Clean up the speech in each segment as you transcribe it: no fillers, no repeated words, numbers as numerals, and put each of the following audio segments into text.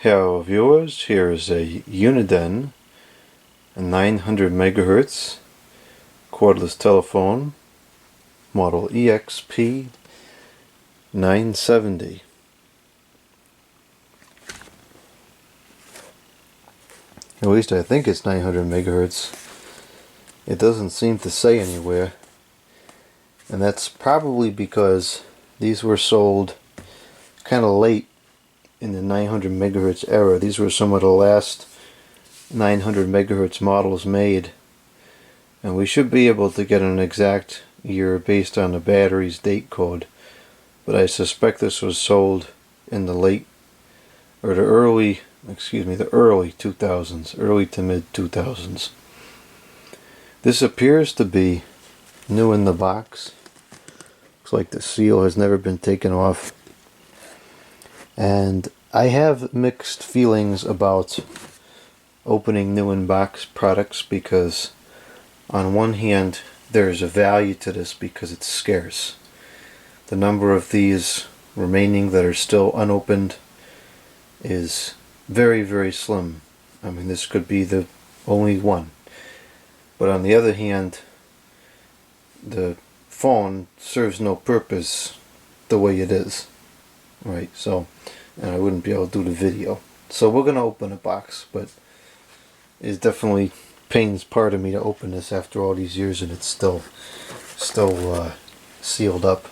Hello viewers, here is a Uniden, a 900 megahertz cordless telephone, model EXP970. At least I think it's 900 megahertz. It doesn't seem to say anywhere, and that's probably because these were sold kind of late in the 900 megahertz era. These were some of the last 900 megahertz models made, and we should be able to get an exact year based on the battery's date code, but I suspect this was sold in the early 2000s, early to mid 2000s. This appears to be new in the box. Looks like the seal has never been taken off. And I have mixed feelings about opening new in-box products, because on one hand there's a value to this because it's scarce. The number of these remaining that are still unopened is very, very slim. I mean, this could be the only one. But on the other hand, the phone serves no purpose the way it is. Right, so, and I wouldn't be able to do the video. So we're going to open a box, but it definitely pains part of me to open this after all these years and it's still sealed up.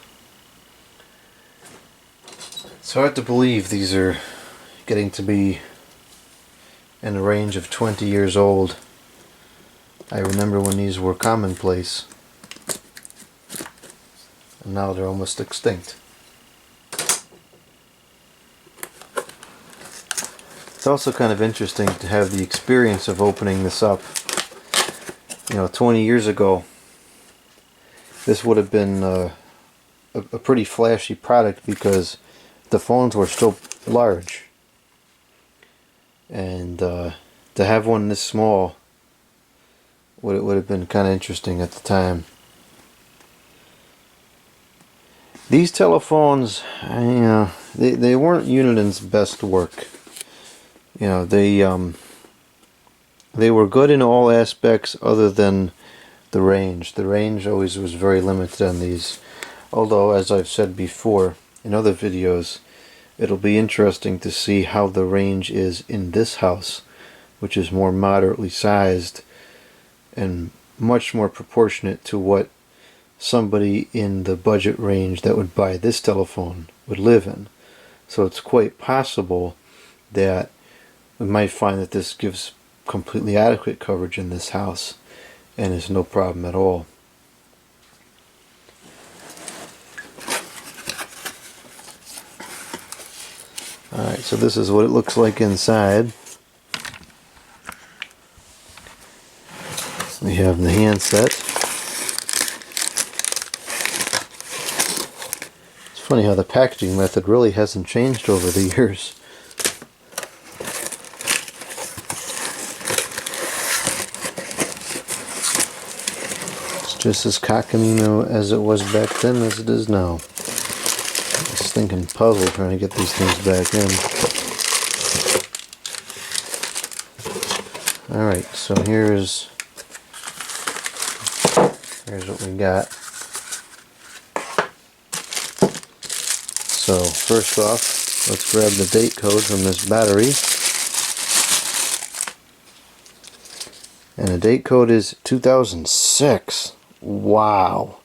It's hard to believe these are getting to be in the range of 20 years old. I remember when these were commonplace, and now they're almost extinct. It's also kind of interesting to have the experience of opening this up. You know, 20 years ago, this would have been a pretty flashy product because the phones were still large. And to have one this small would have been kind of interesting at the time. These telephones, you know, they weren't Uniden's best work. You know, they were good in all aspects other than the range. The range always was very limited on these. Although, as I've said before in other videos, it'll be interesting to see how the range is in this house, which is more moderately sized and much more proportionate to what somebody in the budget range that would buy this telephone would live in. So it's quite possible that we might find that this gives completely adequate coverage in this house and is no problem at all. Alright, so this is what it looks like inside. We have the handset. It's funny how the packaging method really hasn't changed over the years. It's just as cockamamie as it was back then as it is now. This stinking puzzle trying to get these things back in. Alright, so here's what we got. So first off, let's grab the date code from this battery. And the date code is 2006. Wow.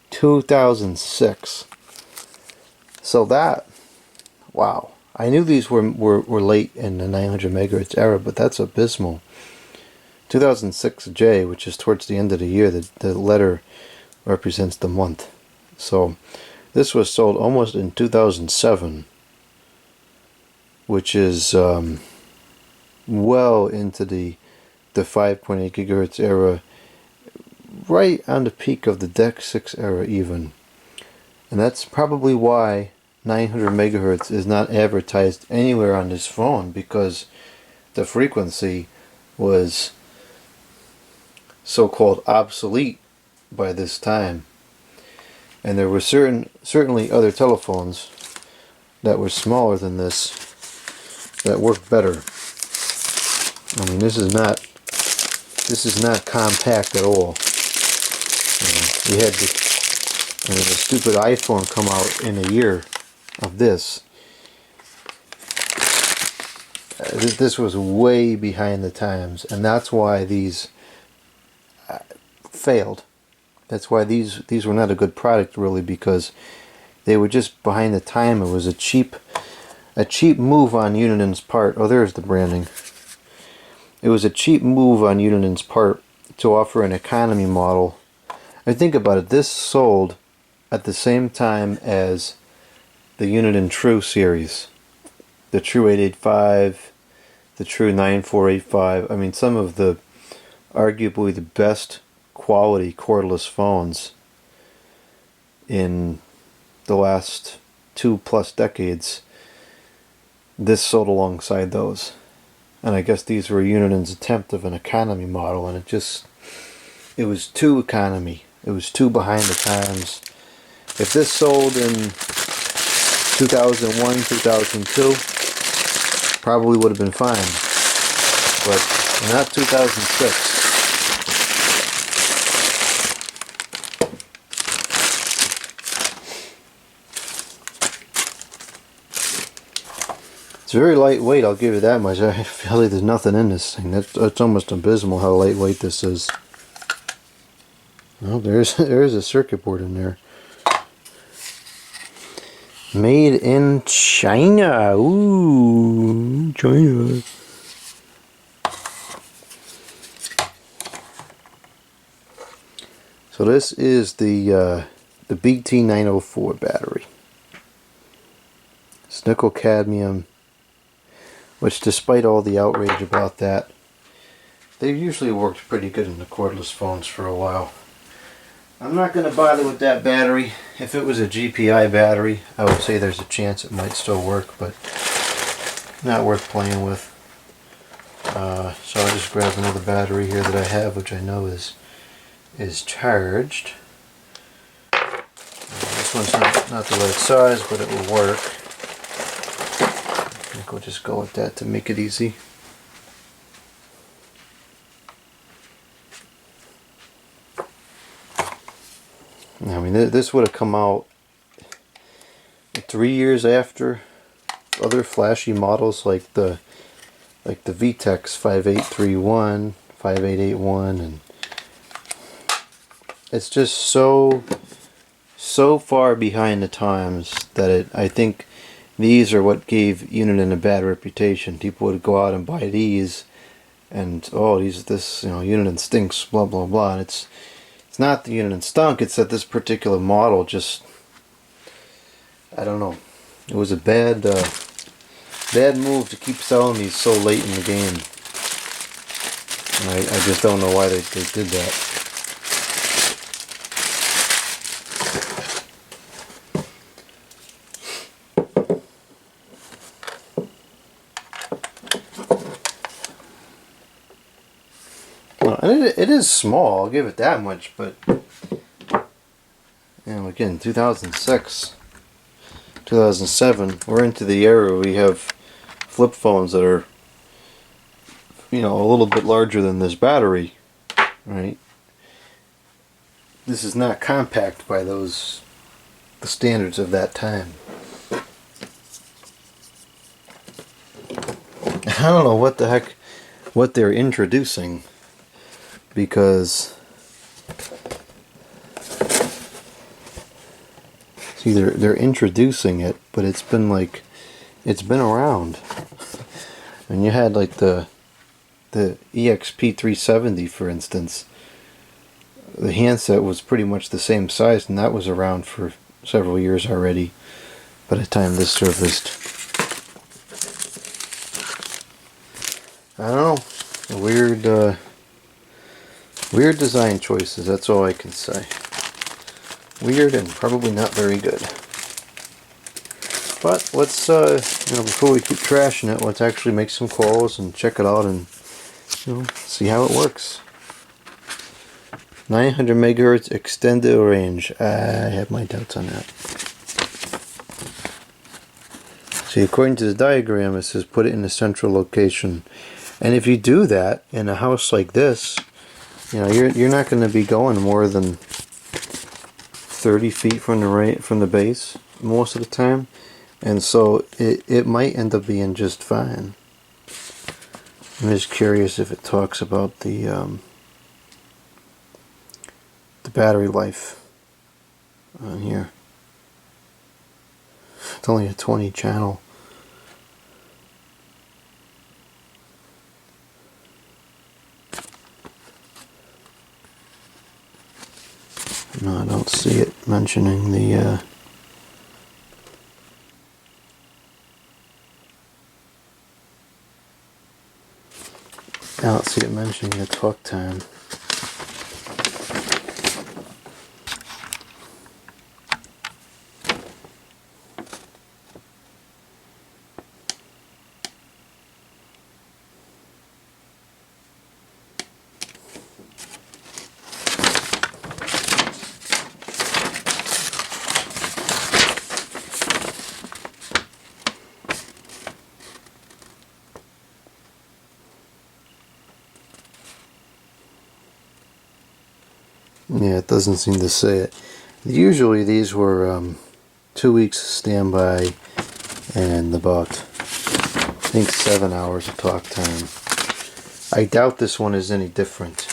2006. So that, wow. I knew these were late in the 900 megahertz era, but that's abysmal. 2006J, which is towards the end of the year, the letter represents the month. So this was sold almost in 2007, which is well into the 5.8 gigahertz era, right on the peak of the DEC 6 era even. And that's probably why 900 megahertz is not advertised anywhere on this phone, because the frequency was so-called obsolete by this time. And there were certainly other telephones that were smaller than this that work better. I mean, this is not compact at all. We had the stupid iPhone come out in a year of this. This was way behind the times, and that's why these failed. That's why these were not a good product, really, because they were just behind the time. It was a cheap move on Uniden's part. Oh, there's the branding. It was a cheap move on Uniden's part to offer an economy model. I think about it, this sold at the same time as the Uniden True series. The True 885, the True 9485. I mean, some of the arguably the best quality cordless phones in the last 2+ decades. This sold alongside those. And I guess these were Uniden's attempt of an economy model, and it was too economy. It was too behind the times. If this sold in 2001, 2002, probably would have been fine. But not 2006. It's very lightweight, I'll give you that much. I feel like there's nothing in this thing. That's almost abysmal how lightweight this is. Well, there is a circuit board in there. Made in China. Ooh, China. So this is the BT904 battery. It's nickel cadmium, which, despite all the outrage about that, they usually worked pretty good in the cordless phones for a while. I'm not going to bother with that battery. If it was a GPI battery, I would say there's a chance it might still work, but not worth playing with. So I'll just grab another battery here that I have, which I know is charged. This one's not the right size, but it will work. I think we'll just go with that to make it easy. I mean, this would have come out 3 years after other flashy models like the VTEX 5831, 5881, and it's just so far behind the times that I think these are what gave Uniden a bad reputation. People would go out and buy these, and Uniden stinks, blah blah blah. And it's not the Uniden stunk, it's that this particular model just, I don't know. It was a bad move to keep selling these so late in the game. And I just don't know why they did that. And it is small, I'll give it that much, but again, 2006, 2007, we're into the era where we have flip phones that are, a little bit larger than this battery, right? This is not compact by the standards of that time. I don't know what they're introducing. Because see, they're introducing it, but it's been around. And you had like the EXP970, for instance. The handset was pretty much the same size, and that was around for several years already by the time this surfaced. I don't know. Weird design choices, that's all I can say. Weird and probably not very good. But let's, before we keep trashing it, let's actually make some calls and check it out and, see how it works. 900 MHz extended range. I have my doubts on that. See, according to the diagram, it says put it in the central location. And if you do that in a house like this, you know, you're not going to be going more than 30 feet from the base most of the time, and so it might end up being just fine. I'm just curious if it talks about the battery life on here. It's only a 20 channel. No, I don't see it mentioning the I don't see it mentioning the talk time. Yeah, it doesn't seem to say it. Usually these were 2 weeks standby and about, I think, 7 hours of talk time. I doubt this one is any different.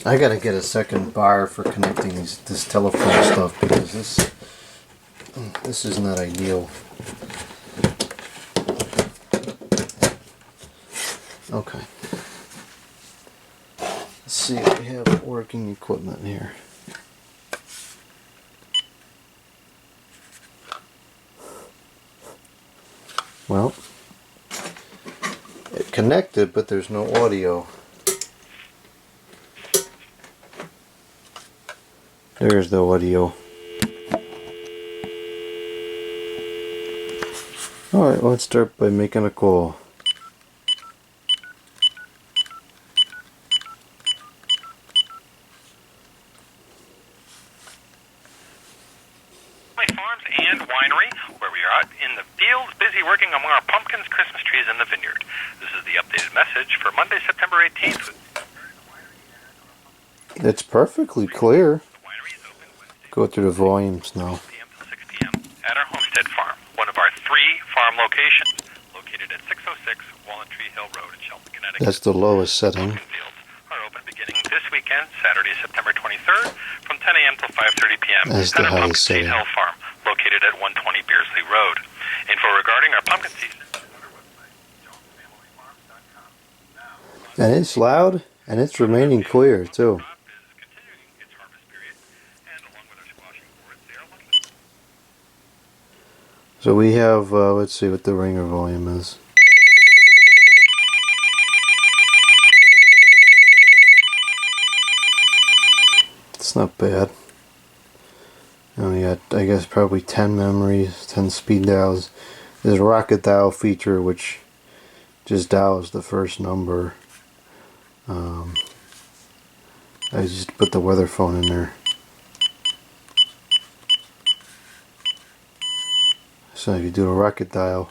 I gotta get a second bar for connecting this telephone stuff, because this is not ideal. Okay. Let's see if we have working equipment here. Well, it connected, but there's no audio. There's the audio. Alright, let's start by making a call. Farms and winery, where we are out in the fields, busy working among our pumpkins, Christmas trees, and the vineyard. This is the updated message for Monday, September 18th. It's perfectly clear. Go through the volumes now. 6 p.m. at our Homestead Farm, one of our 3 farm locations, located at 606 Walnut Tree Hill Road in Shelton, Connecticut. That's the lowest setting. Pumpkin fields are open beginning this weekend, Saturday, September 23rd, from 10 a.m. till 5:30 p.m. That's the at our Pumpkin highest Seed setting. Hill Farm, located at 120 Beersley Road. Info regarding our pumpkin season. And it's loud, and it's remaining clear too. So we have, let's see what the ringer volume is. It's not bad. And we got, I guess, probably 10 memories, 10 speed dials. There's a rocket dial feature which just dials the first number. I just put the weather phone in there. So if you do a rocket dial,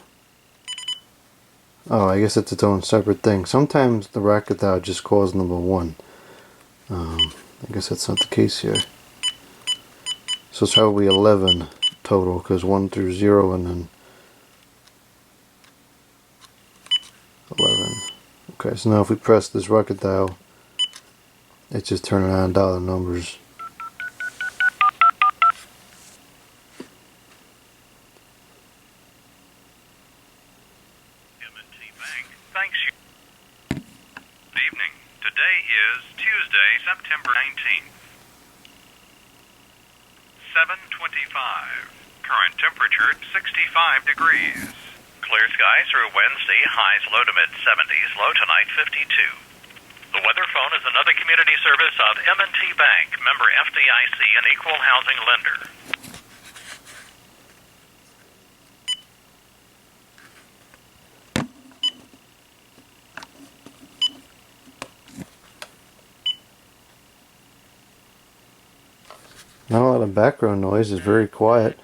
oh, I guess it's its own separate thing. Sometimes the rocket dial just calls number 1. I guess that's not the case here. So it's probably 11 total, because 1 through 0 and then 11. Okay, so now if we press this rocket dial, it's just turning on and dial the numbers. Thanks. Good evening. Today is Tuesday, September 19th. 7:25. Current temperature 65 degrees. Clear skies through Wednesday, highs low to mid-70s, low tonight 52. The weather phone is another community service of M&T Bank, member FDIC, and equal housing lender. Not a lot of background noise. It's very quiet.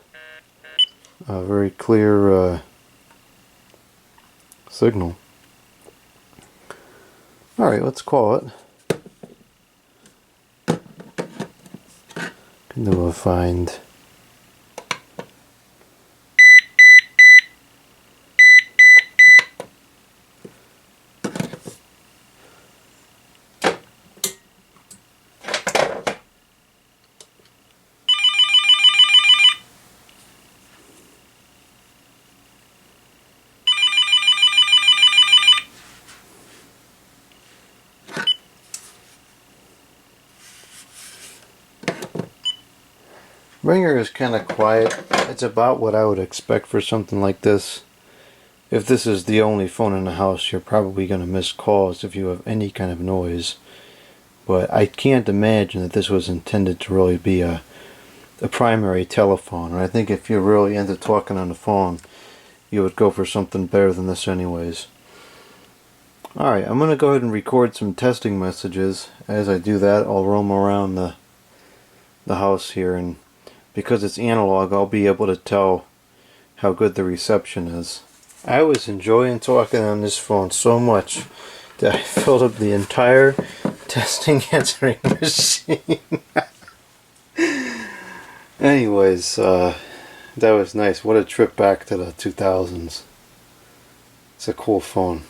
Very clear signal. Alright, let's call it. And then we'll find Ringer is kind of quiet. It's about what I would expect for something like this. If this is the only phone in the house, you're probably going to miss calls if you have any kind of noise. But I can't imagine that this was intended to really be a primary telephone. And I think if you're really into talking on the phone, you would go for something better than this anyways. Alright, I'm going to go ahead and record some testing messages. As I do that, I'll roam around the house here, and because it's analog, I'll be able to tell how good the reception is. I was enjoying talking on this phone so much that I filled up the entire testing answering machine. Anyways, that was nice. What a trip back to the 2000s. It's a cool phone.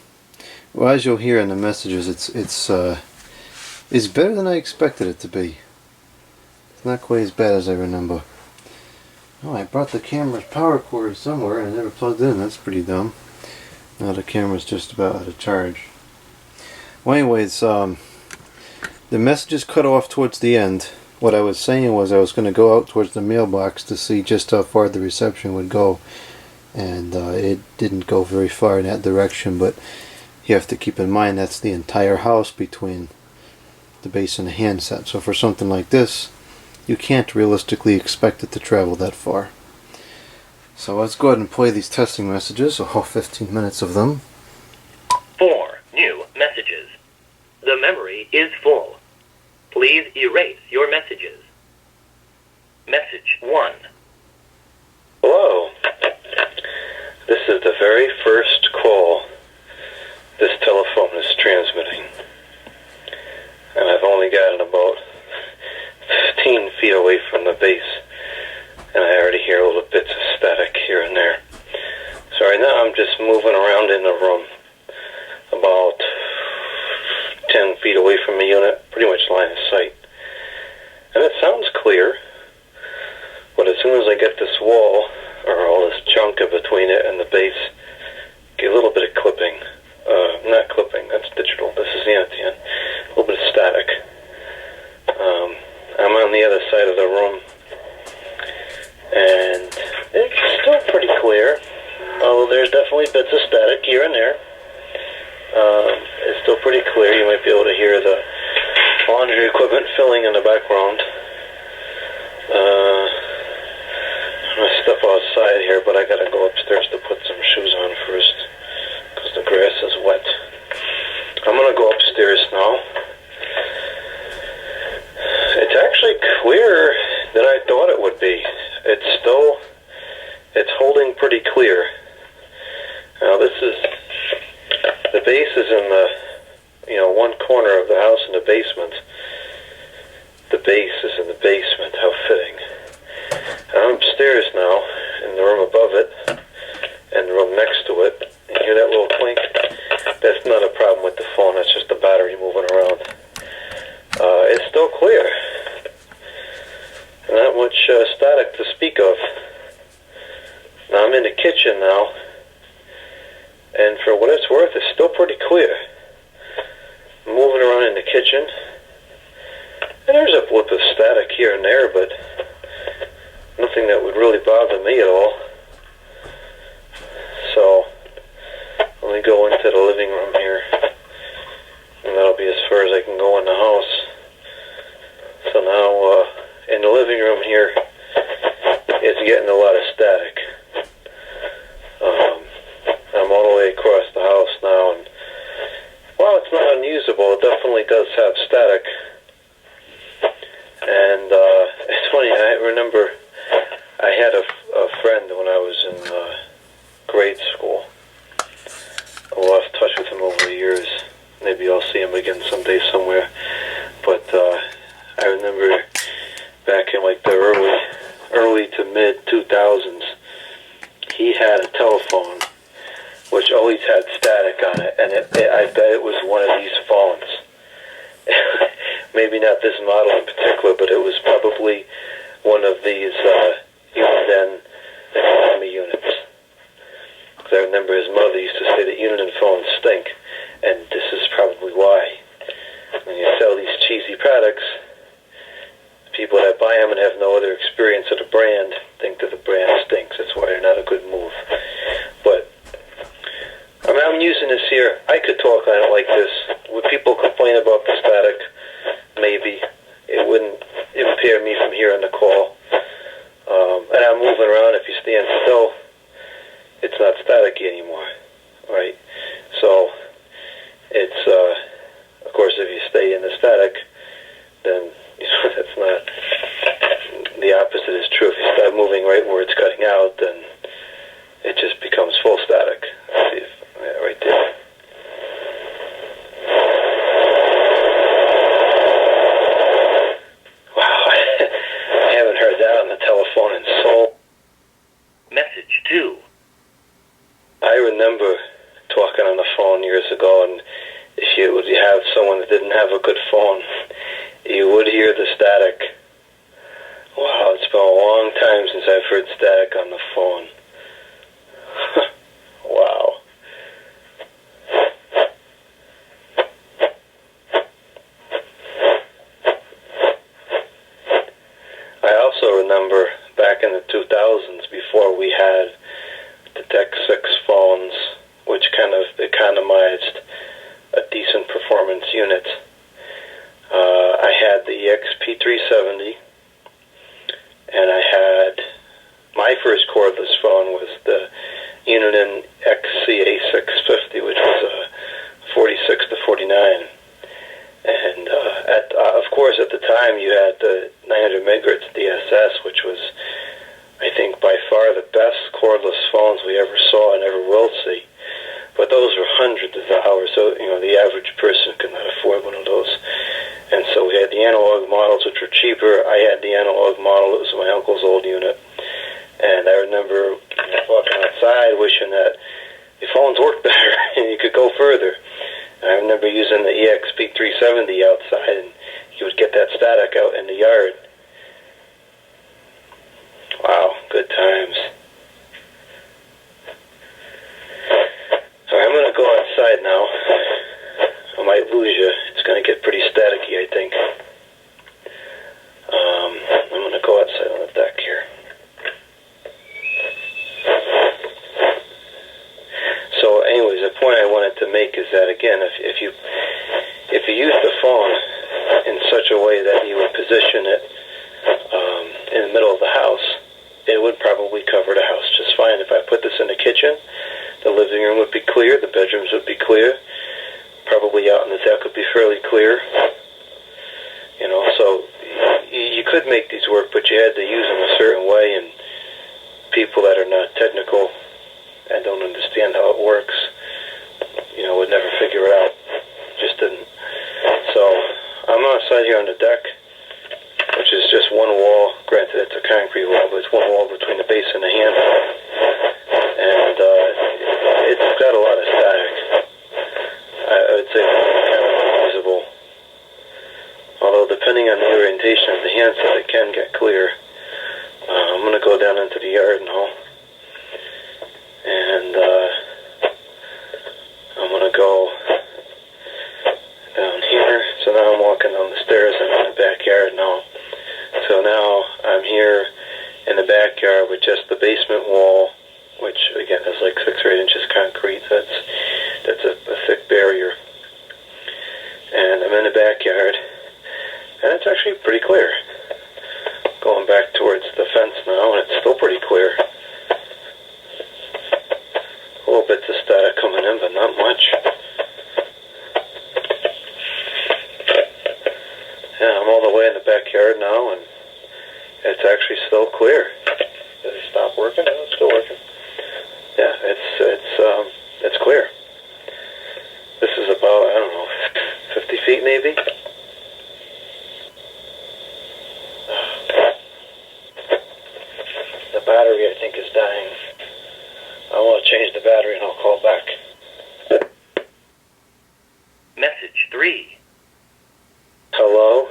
Well, as you'll hear in the messages, it's better than I expected it to be. It's not quite as bad as I remember. Oh, I brought the camera's power cord somewhere and I never plugged it in. That's pretty dumb. Now the camera's just about out of charge. Well, anyways, the messages cut off towards the end. What I was saying was I was going to go out towards the mailbox to see just how far the reception would go. And it didn't go very far in that direction, but you have to keep in mind that's the entire house between the base and the handset. So for something like this, you can't realistically expect it to travel that far. So let's go ahead and play these testing messages, all 15 minutes of them. 4 new messages. The memory is full. Please erase your messages. Message 1. Hello. This is the very first call this telephone is transmitting. And I've only gotten about 15 feet away from the base, and I already hear little bits of static here and there. So right now I'm just moving around in the room about 10 feet away from the unit, pretty much line of sight. And it sounds clear, but as soon as I get this wall, or all this junk in between it and the base, get a little bit of clipping. Not clipping, that's digital, this is the antenna. A little bit of static. I'm on the other side of the room, and it's still pretty clear, although there's definitely bits of static here and there. It's still pretty clear. You might be able to hear the laundry equipment filling in the background. I'm going to step outside here, but I got to go upstairs to put some shoes on first, because the grass is wet. I'm going to go upstairs now. It's actually clearer than I thought it would be. It's holding pretty clear. Now this is, the base is in the, one corner of the house in the basement. The base is in the basement, how fitting. I'm upstairs now, in the room above it, and the room next to it. You hear that little clink? That's not a problem with the phone, that's just the battery moving around. It's still clear. Not much static to speak of. Now I'm in the kitchen now, and for what it's worth, it's still pretty clear. I'm moving around in the kitchen, and there's a blip of static here and there, but nothing that would really bother me at all. So let me go into the living room here, and that'll be as far as I can go in the house. So now in the living room here, it's getting a lot of static. I'm all the way across the house now, and while it's not unusable, it definitely does have static. And it's funny, I remember I had a friend when I was in grade school. I lost touch with him over the years. Maybe I'll see him again someday somewhere. But I remember back in like the early to mid 2000s, he had a telephone which always had static on it, and I bet it was one of these phones. Maybe not this model in particular, but it was probably one of these Uniden economy units. Because I remember his mother used to say that Uniden phones stink, and this is probably why. When you sell these cheesy products, people that buy them and have no other experience of the brand think that the brand stinks. That's why they're not a good move. But I'm using this here. I could talk on it like this. Would people complain about the static? Maybe. It wouldn't impair me from hearing the call. And I'm moving around. If you stand still, it's not staticky anymore, right? So it's, of course, if you stay in the static, then that's not, the opposite is true. If you start moving right where it's cutting out, then it just becomes full static. Let's see if, yeah, right there. Wow, I haven't heard that on the telephone in so. Message 2. I remember talking on the phone years ago, and if you would have someone that didn't have a good phone, you would hear the static. Wow, it's been a long time since I've heard static on the phone. Wow. I also remember back in the 2000s, before we had the Deck 6 phones, which kind of economized a decent performance unit. I had the EXP970, and I had my first cordless phone was the Uniden EXP650, which was a 46 to 49. And of course, at the time, you had the 900 MHz DSS, which was, I think, by far the best cordless phones we ever saw and ever will see. But those were hundreds of dollars, so the average person could not afford one of those. And so we had the analog models, which were cheaper. I had the analog model. It was my uncle's old unit. And I remember walking outside wishing that the phones worked better and you could go further. And I remember using the EXP970 outside, and you would get that static out in the yard. Wow, good times. All right, I'm going to go outside now. I might lose you. It's going to get pretty staticky, I think. I'm going to go outside on the deck here. So anyways, the point I wanted to make is that, again, if you use the phone in such a way that you would position it in the middle of the house, it would probably cover the house just fine. If I put this in the kitchen, the living room would be clear, the bedrooms would be clear, probably out on the deck would be fairly clear. So you could make these work, but you had to use them a certain way, and people that are not technical and don't understand how it works, would never figure it out. Just didn't. So I'm outside here on the deck, which is just one wall. Granted, it's a concrete wall, but it's one wall between the base and the handle. And it's got a lot of static. I would say it's kind of unusable. Although, depending on the orientation of the handset, it can get clear. I'm going to go down into the yard now. And I'm going to go down here. So now I'm walking down the stairs. I'm in the backyard now. So now I'm here in the backyard with just the basement wall, which again is like 6 or 8 inches concrete. That's a thick barrier. And I'm in the backyard, and it's actually pretty clear. Going back towards the fence now, and it's still pretty clear. A little bits of static coming in, but not much. Yeah, I'm all the way in the backyard now, and it's actually still clear. Did it stop working? No, it's still working. Yeah, it's clear. This is about, I don't know, 50 feet maybe. The battery, I think, is dying. I want to change the battery and I'll call back. Message 3. Hello?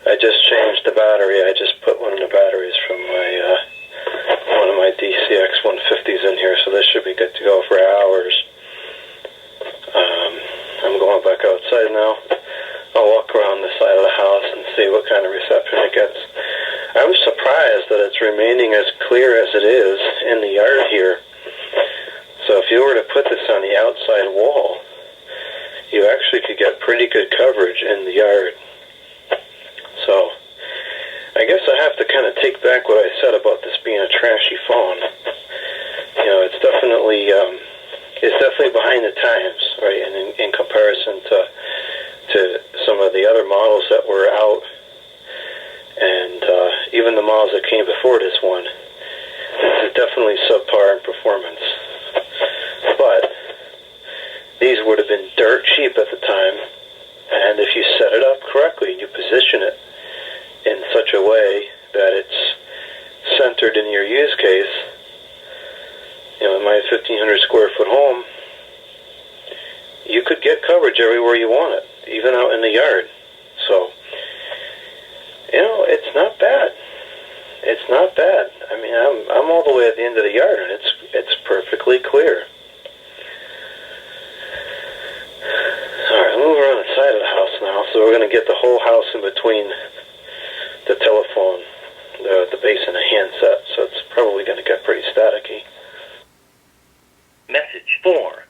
I just changed the battery. I just put one of the batteries from one of my DCX 150s in here, so this should be good to go for hours. I'm going back outside now. I'll walk around the side of the house and see what kind of reception it gets. I was surprised that it's remaining as clear as it is in the yard here. So if you were to put this on the outside wall, you actually could get pretty good coverage in the yard. So I guess I have to kind of take back what I said about this being a trashy phone. You know, it's definitely behind the times, right? And in comparison to some of the other models that were out, and even the models that came before this one, this is definitely subpar in performance. But these would have been dirt cheap at the time, and if you set it up correctly and you position it in such a way that it's centered in your use case, you know, in my 1,500 square foot home, you could get coverage everywhere you want it, even out in the yard. So, you know, it's not bad. It's not bad. I mean, I'm all the way at the end of the yard, and it's perfectly clear. All right, I'll move around the side of the house now. So we're going to get the whole house in between the telephone, the base, and the handset. So it's probably going to get pretty staticky. Message 4.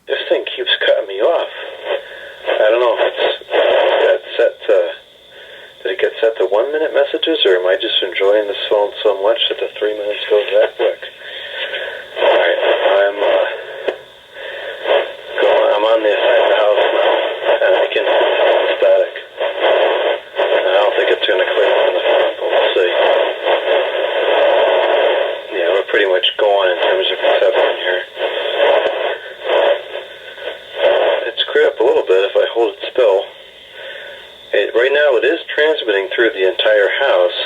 This thing keeps cutting me off. I don't know if it's set to, did it get set to 1 minute messages, or am I just enjoying this phone so much that the 3 minutes goes that quick? Alright, I'm on the side of the house now, and I can hear the static. I don't think it's going to clear on the phone, but we'll see. Yeah, we're pretty much going in terms of reception here. It's cleared up a little bit if I hold it still. Right now it is transmitting through the entire house,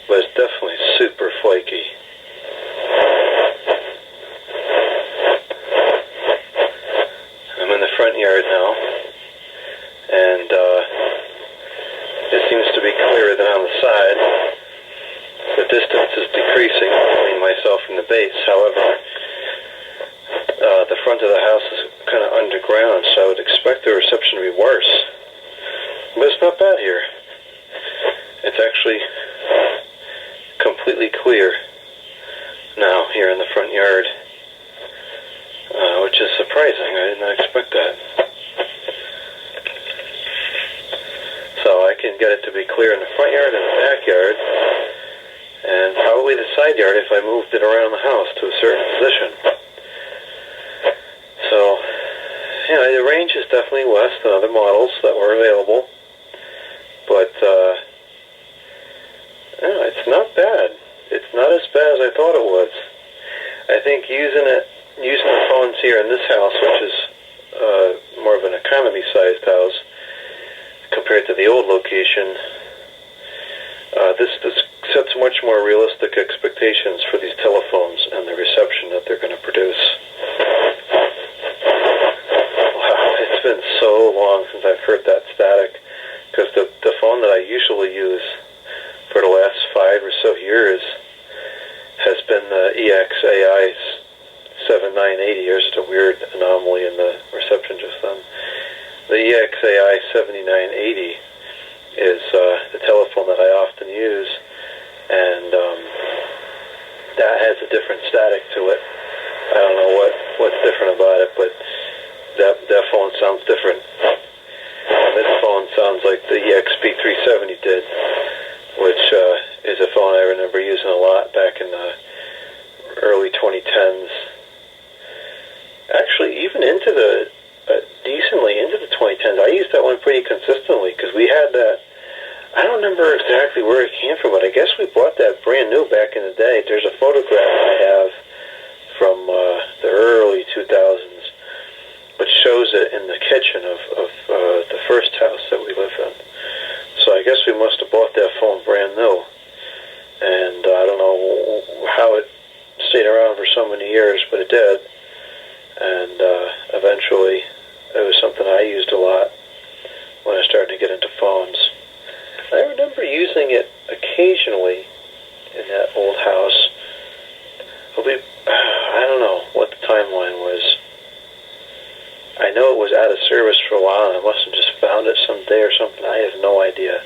but it's definitely super flaky. I'm in the front yard now, and it seems to be clearer than on the side. The distance is decreasing between myself and the base. However, the front of the house is kind of underground, so I would expect the reception to be worse. But it's not bad here. It's actually completely clear now here in the front yard, which is surprising. I did not expect that. So I can get it to be clear in the front yard and the backyard, and probably the side yard if I moved it around the house to a certain position. So, you know, the range is definitely less than other models that were available, but you know, it's not bad. It's not as bad as I thought it was. I think using the phones here in this house, which is more of an economy-sized house compared to the old location, this sets much more realistic expectations for these telephones and the reception that they're going to produce. It's been so long since I've heard that static, because the phone that I usually use for the last 5 or so years has been the EXP970. There's a weird anomaly in the reception just then. The EXP970 is the telephone that I often use, has a different static to it. I don't know what's different about it, but that phone sounds different. And this phone sounds like the EXP970 did, which is a phone I remember using a lot back in the early 2010s. Actually, even into the decently into the 2010s, I used that one pretty consistently because we had that. I don't remember exactly where it came from, but I guess we bought that brand new back in the day. There's a photograph I have from the early 2000s, which shows it in the kitchen of the first house that we lived in. So I guess we must have bought that phone brand new, and I don't know how it stayed around for so many years, but it did. And eventually, it was something I used a lot when I started to get into phones. I remember using it occasionally in that old house. I don't know what the timeline was. I know it was out of service for a while, and I must have just found it someday or something. I have no idea.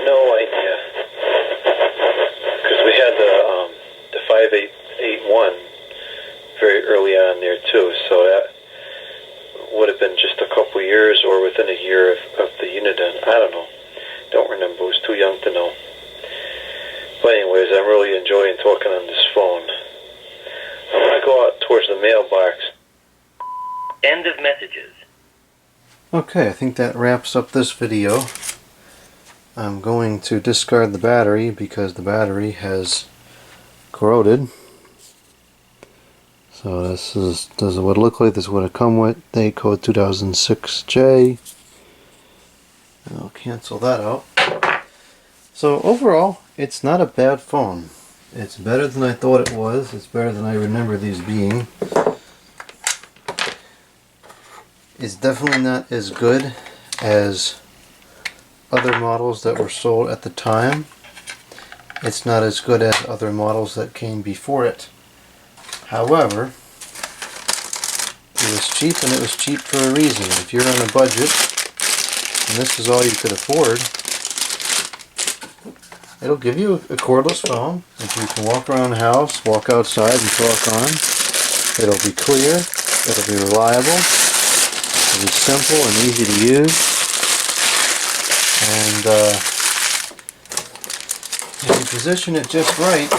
No idea. Because we had the 5881 very early on there too, so that would have been just a couple years or within a year of the Uniden. I don't know. Don't remember. I was too young to know. But anyways, I'm really enjoying talking on this phone. I'm going to go out towards the mailbox. End of messages. Okay, I think that wraps up this video. I'm going to discard the battery because the battery has corroded. So this is what it look like. This is what it come with. Date code 2006J. And I'll cancel that out. So overall, it's not a bad phone. It's better than I thought it was. It's better than I remember these being. It's definitely not as good as other models that were sold at the time. It's not as good as other models that came before it. However, it was cheap, and it was cheap for a reason. If you're on a budget and this is all you could afford, it'll give you a cordless phone that you can walk around the house, walk outside and talk on. It'll be clear, it'll be reliable, it'll be simple and easy to use, and if you position it just right,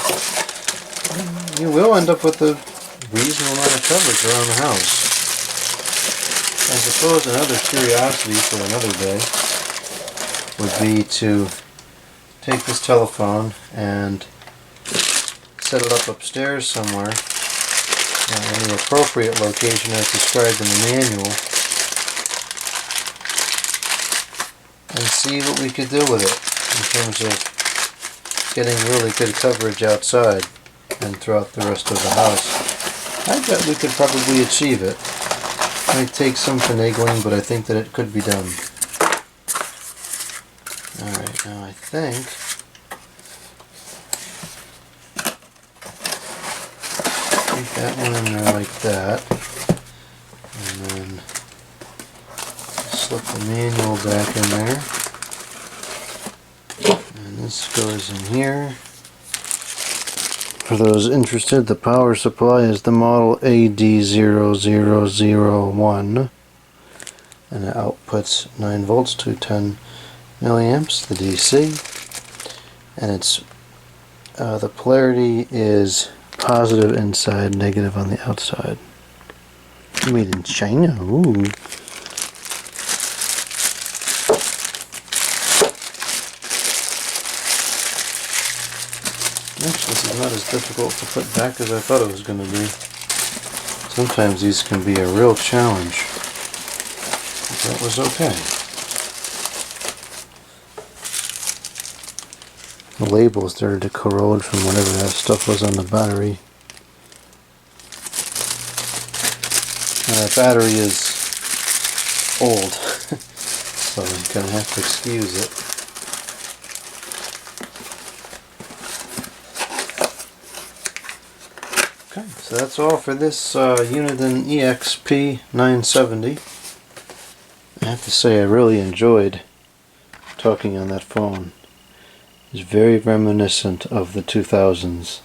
you will end up with a reasonable amount of coverage around the house. I suppose another curiosity for another day would be to take this telephone and set it up upstairs somewhere in the appropriate location as described in the manual, and see what we could do with it in terms of getting really good coverage outside and throughout the rest of the house. I bet we could probably achieve it. It might take some finagling, but I think that it could be done. Alright, now I think that one in there like that, and then slip the manual back in there, and this goes in here. For those interested, the power supply is the model AD0001, and it outputs 9 volts to 10 milliamps, the DC, and it's the polarity is positive inside, negative on the outside. Made in China. Ooh. Actually, this is not as difficult to put back as I thought it was going to be. Sometimes these can be a real challenge. But that was okay. The label started to corrode from whatever that stuff was on the battery. That battery is old, so I'm going to have to excuse it. Okay, so that's all for this Uniden EXP970. I have to say I really enjoyed talking on that phone. It's very reminiscent of the 2000s.